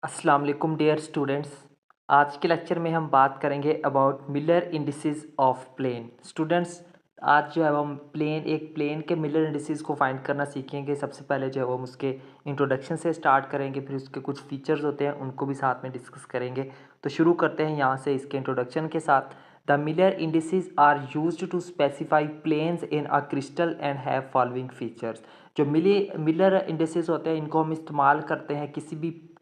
अस्सलाम वालेकुम dear students. आज के लेक्चर में हम बात करेंगे about Miller indices of plane. Students, आज जो है वो हम एक प्लेन के मिलर इंडिसेस को फाइंड करना सीखेंगे। सबसे पहले जो है वो हम उसके इंट्रोडक्शन से स्टार्ट करेंगे, फिर उसके कुछ फीचर्स होते हैं उनको भी साथ में डिस्कस करेंगे। तो शुरू करते हैं यहाँ से इसके इंट्रोडक्शन के साथ। The Miller indices are used to specify planes in a crystal and have following features. जो मिलर इंडिसेस होते हैं इनको हम इस्तेमाल करते हैं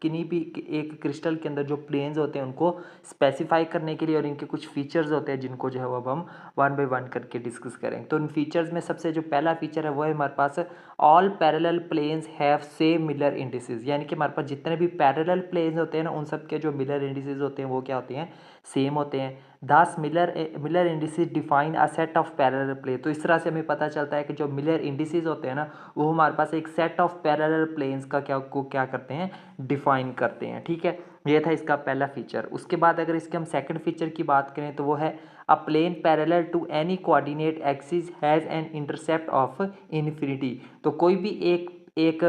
किन्हीं भी एक क्रिस्टल के अंदर जो प्लेन्स होते हैं उनको स्पेसिफाई करने के लिए, और इनके कुछ फीचर्स होते हैं जिनको जो है वो अब हम वन बाय वन करके डिस्कस करेंगे। तो इन फीचर्स में सबसे जो पहला फीचर है वो है हमारे पास all parallel planes have same Miller indices, यानी कि हमारे पास जितने भी पैरेलल प्लेन्स होते हैं ना उन सब के जो मिलर इंडिसेस होते हैं वो क्या होते हैं, सेम होते हैं। These Miller indices define a set of parallel plane. तो इस तरह से हमें पता चलता है कि जो मिलर इंडिसेस होते हैं ना वो हमारे पास एक सेट ऑफ पैरेलल प्लेन्स का क्या करते हैं, डिफाइन करते हैं। ठीक है, ये था इसका पहला फीचर। उसके बाद अगर इसके हम सेकंड फीचर की बात करें तो वो है a plane parallel to any coordinate axis has an intercept of infinity. तो कोई भी एक एक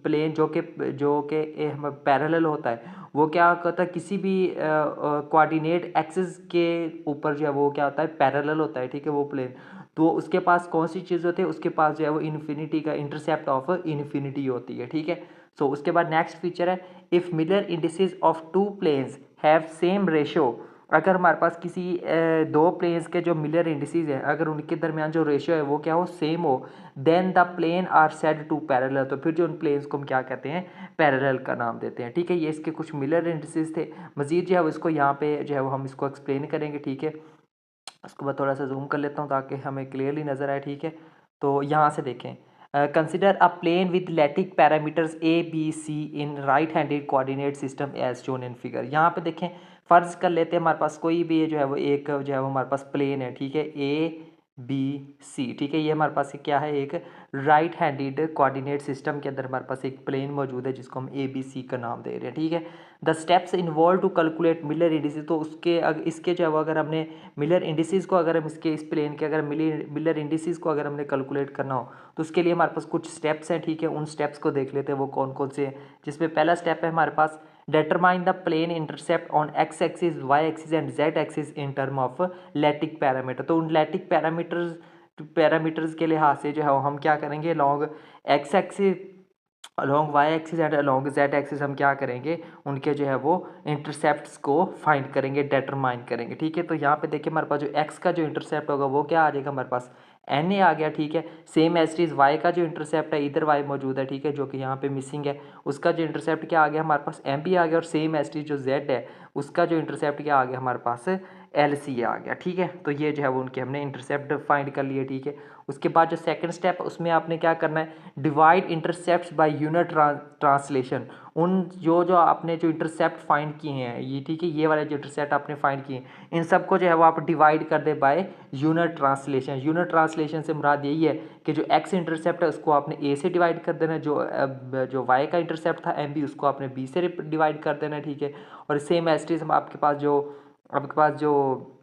प्लेन जो कि पैरेलल होता है वो क्या करता है, किसी भी कोऑर्डिनेट एक्सिस के ऊपर जो है वो क्या होता है, पैरेलल होता है। ठीक है, वो प्लेन तो उसके पास कौन सी चीज़ होती है, उसके पास जो है वो इन्फिनिटी का इंटरसेप्ट ऑफ इन्फिनिटी होती है। ठीक है, सो उसके बाद नेक्स्ट फीचर है if Miller indices of two planes have same ratio. अगर हमारे पास किसी दो प्लेन्स के जो मिलर इंडिसेस हैं अगर उनके दरमियान जो रेशियो है वो क्या हो, सेम हो, then the plane are said to parallel. तो फिर जो उन प्लेन्स को हम क्या कहते हैं, पैरेलल का नाम देते हैं। ठीक है, ये इसके कुछ मिलर इंडिसेस थे। मजीद जो है वो इसको यहाँ पे जो है वो हम इसको एक्सप्लेन करेंगे। ठीक है, उसको मैं थोड़ा सा जूम कर लेता हूँ ताकि हमें क्लियरली नज़र आए। ठीक है, तो यहाँ से देखें, consider a plane with lattice parameters A B C in right handed coordinate system as shown in figure. यहाँ पे देखें, फ़र्ज़ कर लेते हैं हमारे पास कोई भी जो है वो एक जो है वो हमारे पास प्लेन है। ठीक है, ए बी सी। ठीक है, ये हमारे पास क्या है, एक राइट हैंडेड कोऑर्डिनेट सिस्टम के अंदर हमारे पास एक प्लेन मौजूद है जिसको हम ए बी सी का नाम दे रहे हैं। ठीक है, the steps involve to calculate Miller indices. तो इसके जो है अगर हमने मिलर इंडिसेस को अगर हम इसके इस प्लेन के अगर मिलर इंडिसेस को अगर हमने कैलकुलेट करना हो तो उसके लिए हमारे पास कुछ स्टेप्स हैं। ठीक है, उन स्टेप्स को देख लेते हैं वो कौन कौन से हैं। जिसमें पहला स्टेप है हमारे पास determine the plane intercept on x axis y axis and z axis in term of lattice parameter. तो उन लैटिक पैरामीटर्स के लिहाज से जो है हम क्या करेंगे, long X axis, along Y axis and along Z axis हम क्या करेंगे, उनके जो है वो इंटरसेप्ट्स को फाइंड करेंगे, डिटरमाइन करेंगे। ठीक है, तो यहाँ पे देखिए हमारे पास जो एक्स का जो इंटरसेप्ट होगा वो क्या आ जाएगा, हमारे पास एन ए आ गया। ठीक है, सेम एज इज वाई का जो इंटरसेप्ट है, इधर वाई मौजूद है। ठीक है, जो कि यहाँ पे मिसिंग है, उसका जो इंटरसेप्ट क्या आ गया हमारे पास, एम बी आ गया। और सेम एज इज जो जेड है उसका जो इंटरसेप्ट क्या आ गया हमारे पास, एल सी आ गया। ठीक है, तो ये जो है वो उनके हमने इंटरसेप्ट फाइंड कर लिए। ठीक है, उसके बाद जो सेकंड स्टेप उसमें आपने क्या करना है, divide intercepts bye unit translation. उन जो आपने जो इंटरसेप्ट फाइंड किए हैं ये, ठीक है, ये वाले जो इंटरसेप्ट आपने फाइंड किए हैं इन सबको जो है वो आप डिवाइड कर दे by unit translation. Unit translation से मुराद यही है कि जो एक्स इंटरसेप्ट है उसको आपने ए से डिवाइड कर देना, जो वाई का इंटरसेप्ट था एम बी उसको आपने बी से डिवाइड कर देना। ठीक है, और सेम एज इट इज आपके पास जो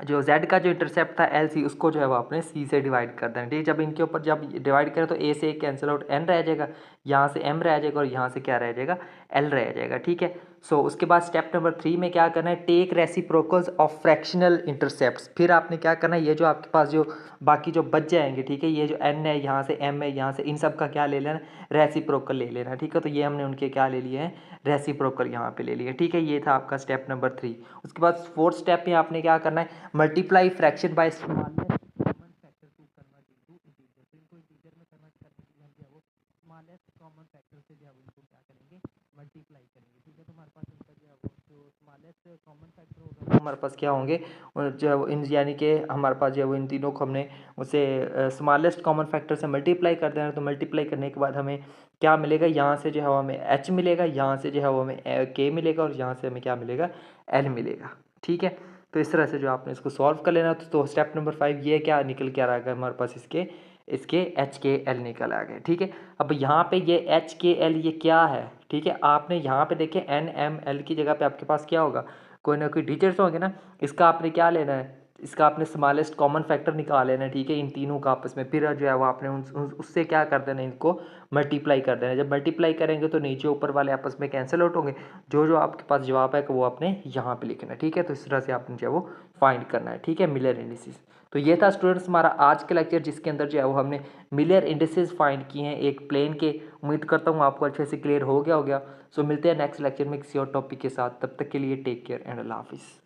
z का जो इंटरसेप्ट था एल सी उसको जो है वो आपने सी से डिवाइड कर देना। ठीक है, जब इनके ऊपर जब डिवाइड करें तो ए से कैंसिल आउट, एन रह जाएगा, यहाँ से एम रह जाएगा और यहाँ से क्या रह जाएगा, एल रह जाएगा। ठीक है, सो उसके बाद स्टेप नंबर 3 में क्या करना है, take reciprocals of fractional intercepts. फिर आपने क्या करना है, ये जो आपके पास जो बाकी जो बच जाएंगे, ठीक है, ये जो एन है यहाँ से एम है यहाँ से, इन सब का क्या ले लेना, रेसिप्रोकल ले लेना। ठीक है, तो ये हमने उनके क्या ले लिए हैं, रेसिप्रोकल यहाँ पे ले लिए। ठीक है, ये था आपका स्टेप नंबर 3। उसके बाद फोर्थ स्टेप में आपने क्या करना है, multiply fraction by smallest common factor to convert into integer. तो इनको इंटीजर में कन्वर्ट करने के लिए हम जो है वो स्मॉलेस्ट कॉमन फैक्टर से जो है इनको क्या करेंगे, मल्टीप्लाई करेंगे। ठीक है, तो हमारे पास इनका जो है वो जो स्मॉलेस्ट कॉमन फैक्टर होगा हमारे पास क्या होंगे, जो है वो इन यानी कि हमारे पास जो है वो इन तीनों को हमने उसे स्मॉलेस्ट कॉमन फैक्टर से मल्टीप्लाई कर देना। तो मल्टीप्लाई करने के बाद हमें क्या मिलेगा, यहाँ से जो है हमें एच मिलेगा, यहाँ से जो है वो हमें के मिलेगा और यहाँ से हमें क्या मिलेगा, एल मिलेगा। ठीक है, तो इस तरह से जो आपने इसको सॉल्व कर लेना। तो स्टेप नंबर 5 ये क्या निकल के आ रहा है हमारे पास, इसके इसके एच के एल निकल आ गए। ठीक है, अब यहाँ पे ये एच के एल ये क्या है, ठीक है, आपने यहाँ पे देखें एन एम एल की जगह पे आपके पास क्या होगा, कोई ना कोई डिजिट्स होंगे ना, इसका आपने क्या लेना है, इसका आपने स्मॉलेस्ट कॉमन फैक्टर निकाल लेना है, ठीक है, इन तीनों का आपस में। फिर जो है वो आपने उससे क्या कर देना है, इनको मल्टीप्लाई कर देना है। जब मल्टीप्लाई करेंगे तो नीचे ऊपर वाले आपस में कैंसिल आउट होंगे। जो जो आपके पास जवाब है वो आपने यहाँ पे लिखना है, ठीक है। तो इस तरह से आपने जो है वो फाइंड करना है, ठीक है, मिलर इंडिसेस। तो ये था स्टूडेंट्स हमारा आज के लेक्चर, जिसके अंदर जो है वो हमने मिलर इंडिसेस फाइंड किए हैं एक प्लेन के। उम्मीद करता हूँ आपको अच्छे से क्लियर हो गया होगा। सो मिलते हैं नेक्स्ट लेक्चर में किसी और टॉपिक के साथ। तब तक के लिए टेक केयर एंड अल्लाह हाफिज़।